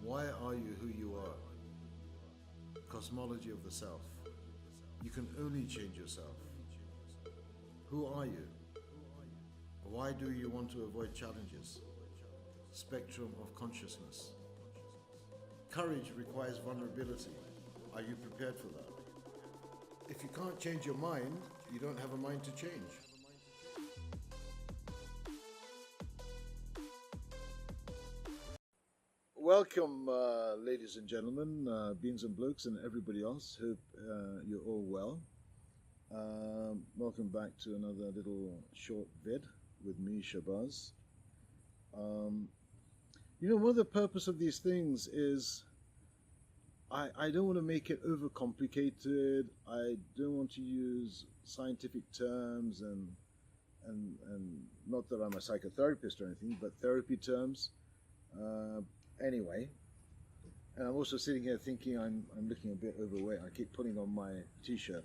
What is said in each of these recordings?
Why are you who you are? Cosmology of the self. You can only change yourself. Who are you? Why do you want to avoid challenges? Spectrum of consciousness. Courage requires vulnerability. Are you prepared for that? If you can't change your mind, you don't have a mind to change. Welcome, ladies and gentlemen, beans and blokes, and everybody else. Hope you're all well. Welcome back to another little short vid with me, Shahbaz. One of the purpose of these things is I don't want to make it overcomplicated. I don't want to use scientific terms and not that I'm a psychotherapist or anything, but therapy terms. Anyway, and I'm also sitting here thinking I'm looking a bit overweight. I keep putting on my t-shirt,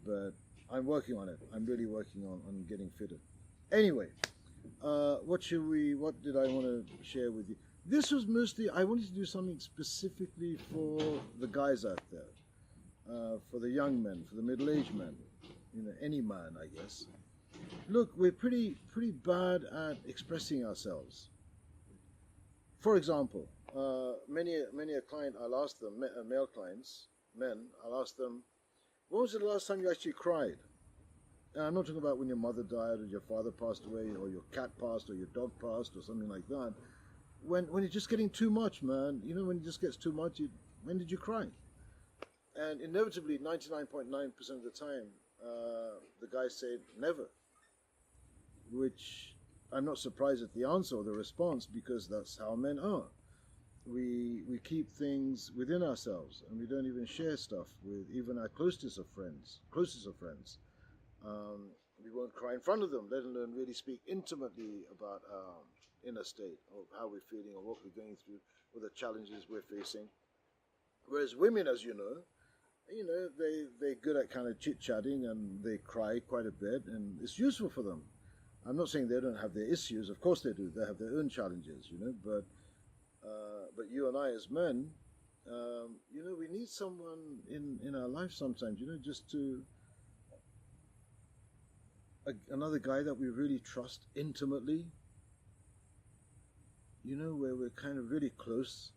but I'm working on it. I'm really working on getting fitter. Anyway, what did I want to share with you? This was mostly, I wanted to do something specifically for the guys out there, for the young men, for the middle-aged men, any man, I guess. Look, we're pretty bad at expressing ourselves. For example, many a client, I'll ask them, male clients, men, I'll ask them, when was the last time you actually cried? And I'm not talking about when your mother died or your father passed away or your cat passed or your dog passed or something like that. When it's just getting too much, man, when it just gets too much, when did you cry? And inevitably, 99.9% of the time, the guys say never, which I'm not surprised at the answer or the response, because that's how men are. We keep things within ourselves, and we don't even share stuff with even our closest of friends. We won't cry in front of them, let alone really speak intimately about our inner state, or how we're feeling, or what we're going through, or the challenges we're facing. Whereas women, as you know, they're good at kind of chit-chatting, and they cry quite a bit, and it's useful for them. I'm not saying they don't have their issues. Of course they do. They have their own challenges, But you and I, as men, we need someone in our life sometimes, just to another guy that we really trust intimately. Where we're kind of really close,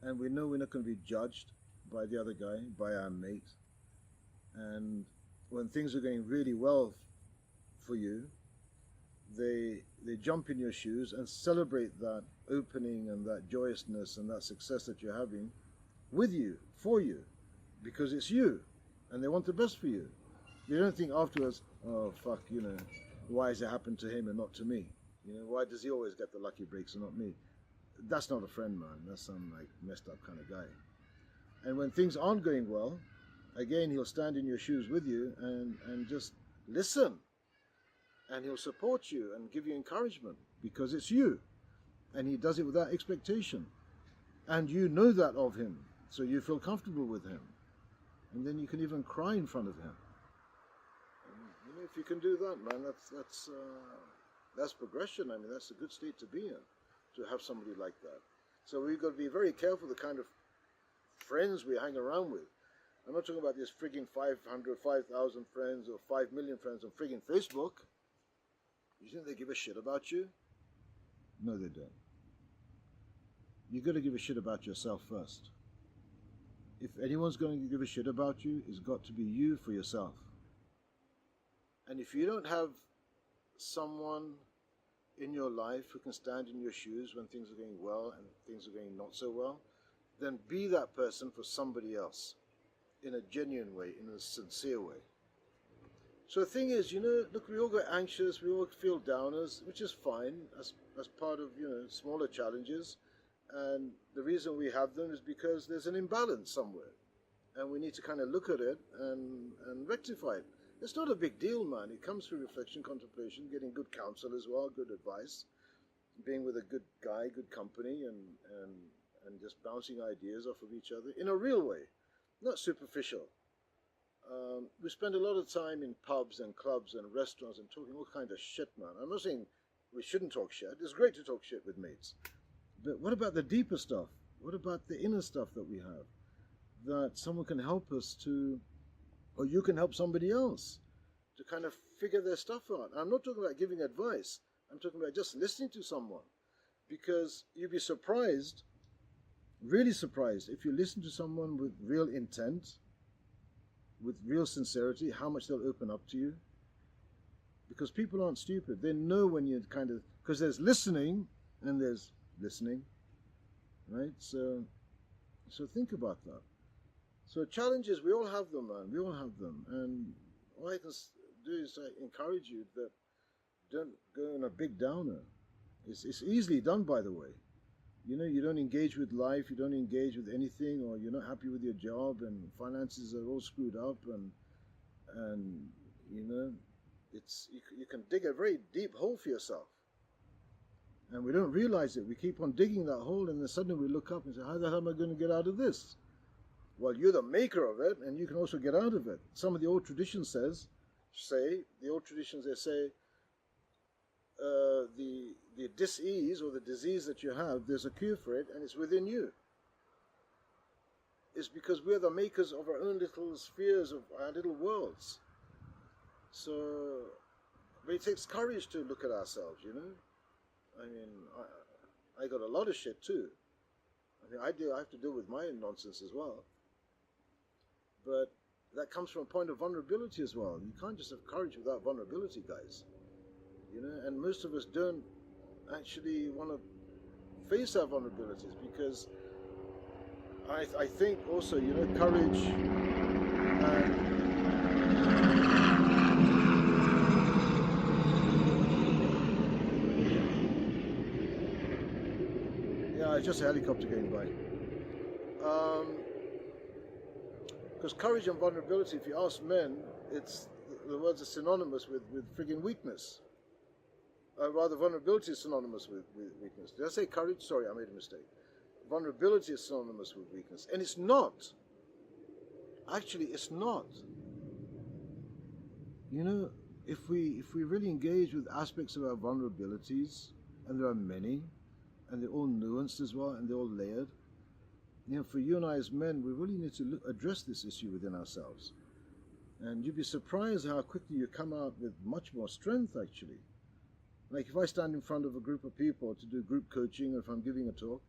and we know we're not going to be judged by the other guy, by our mate. And when things are going really well for you, they jump in your shoes and celebrate that opening and that joyousness and that success that you're having with you, for you, because it's you, and they want the best for you. They don't think afterwards, oh fuck, why has it happened to him and not to me? Why does he always get the lucky breaks and not me? That's not a friend, man. That's some messed up kind of guy. And when things aren't going well, again, he'll stand in your shoes with you and just listen. And he'll support you and give you encouragement, because it's you. And he does it without expectation. And you know that of him, so you feel comfortable with him. And then you can even cry in front of him. And, if you can do that, man, that's progression. I mean, that's a good state to be in, to have somebody like that. So we've got to be very careful the kind of friends we hang around with. I'm not talking about this frigging 500, 5,000 friends or 5 million friends on frigging Facebook. You think they give a shit about you? No, they don't. You got to give a shit about yourself first. If anyone's going to give a shit about you, it's got to be you for yourself. And if you don't have someone in your life who can stand in your shoes when things are going well and things are going not so well, then be that person for somebody else in a genuine way, in a sincere way. So the thing is, look, we all get anxious, we all feel downers, which is fine as part of, smaller challenges. And the reason we have them is because there's an imbalance somewhere. And we need to kind of look at it and rectify it. It's not a big deal, man. It comes through reflection, contemplation, getting good counsel as well, good advice, being with a good guy, good company, and just bouncing ideas off of each other in a real way, not superficial. We spend a lot of time in pubs and clubs and restaurants and talking all kind of shit, man. I'm not saying we shouldn't talk shit. It's great to talk shit with mates. But what about the deeper stuff? What about the inner stuff that we have? That someone can help us to, or you can help somebody else to kind of figure their stuff out. I'm not talking about giving advice. I'm talking about just listening to someone. Because you'd be surprised, really surprised, if you listen to someone with real intent, with real sincerity, how much they'll open up to you. Because people aren't stupid. They know when you kind of, because there's listening and there's listening, right? So think about that. So challenges, we all have them, man. We all have them. And all I can do is I encourage you that don't go in a big downer. It's easily done, by the way. You know, you don't engage with life, you don't engage with anything, or you're not happy with your job, and finances are all screwed up, and you know, you can dig a very deep hole for yourself. And we don't realize it. We keep on digging that hole, and then suddenly we look up and say, how the hell am I going to get out of this? Well, you're the maker of it, and you can also get out of it. Some of the old traditions they say, the dis-ease or the disease that you have, there's a cure for it, and it's within you. It's because we're the makers of our own little spheres, of our little worlds. So, but it takes courage to look at ourselves, you know. I mean, I got a lot of shit too. I mean, I have to deal with my nonsense as well. But that comes from a point of vulnerability as well. You can't just have courage without vulnerability, guys. You know, and most of us don't actually want to face our vulnerabilities because I think also, you know, courage and yeah, it's just a helicopter going by. Because courage and vulnerability, if you ask men, the words are synonymous with friggin' weakness. Rather, vulnerability is synonymous with weakness. Did I say courage? Sorry, I made a mistake. Vulnerability is synonymous with weakness. And it's not. Actually, it's not. You know, if we really engage with aspects of our vulnerabilities, and there are many, and they're all nuanced as well, and they're all layered, you know, for you and I as men, we really need to address this issue within ourselves. And you'd be surprised how quickly you come out with much more strength, actually. Like if I stand in front of a group of people to do group coaching, or if I'm giving a talk,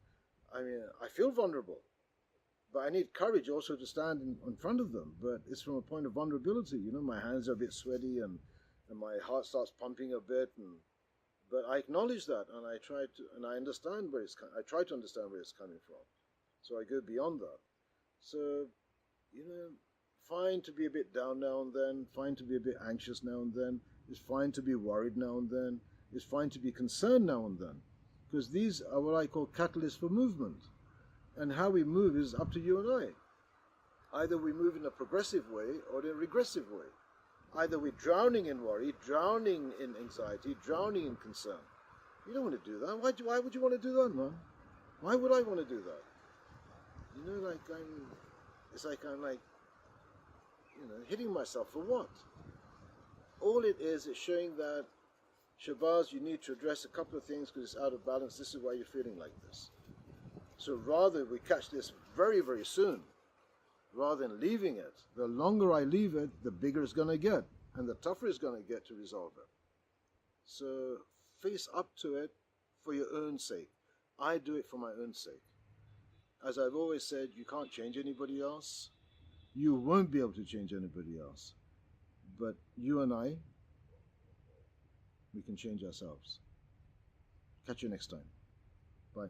I mean, I feel vulnerable. But I need courage also to stand in front of them. But it's from a point of vulnerability. You know, my hands are a bit sweaty and my heart starts pumping a bit. But I acknowledge that, and I try to understand where I try to understand where it's coming from. So I go beyond that. So, you know, fine to be a bit down now and then, fine to be a bit anxious now and then, it's fine to be worried now and then, it's fine to be concerned now and then, because these are what I call catalysts for movement. And how we move is up to you and I. Either we move in a progressive way or in a regressive way. Either we're drowning in worry, drowning in anxiety, drowning in concern. You don't want to do that. Why would you want to do that, man? Why would I want to do that? You know, like it's like I'm like, you know, hitting myself for what? All it is showing that, Shahbaz, you need to address a couple of things because it's out of balance. This is why you're feeling like this. So rather we catch this very, very soon, rather than leaving it. The longer I leave it, the bigger it's going to get, and the tougher it's going to get to resolve it. So face up to it for your own sake. I do it for my own sake. As I've always said, you can't change anybody else. You won't be able to change anybody else. But you and I, we can change ourselves. Catch you next time. Bye.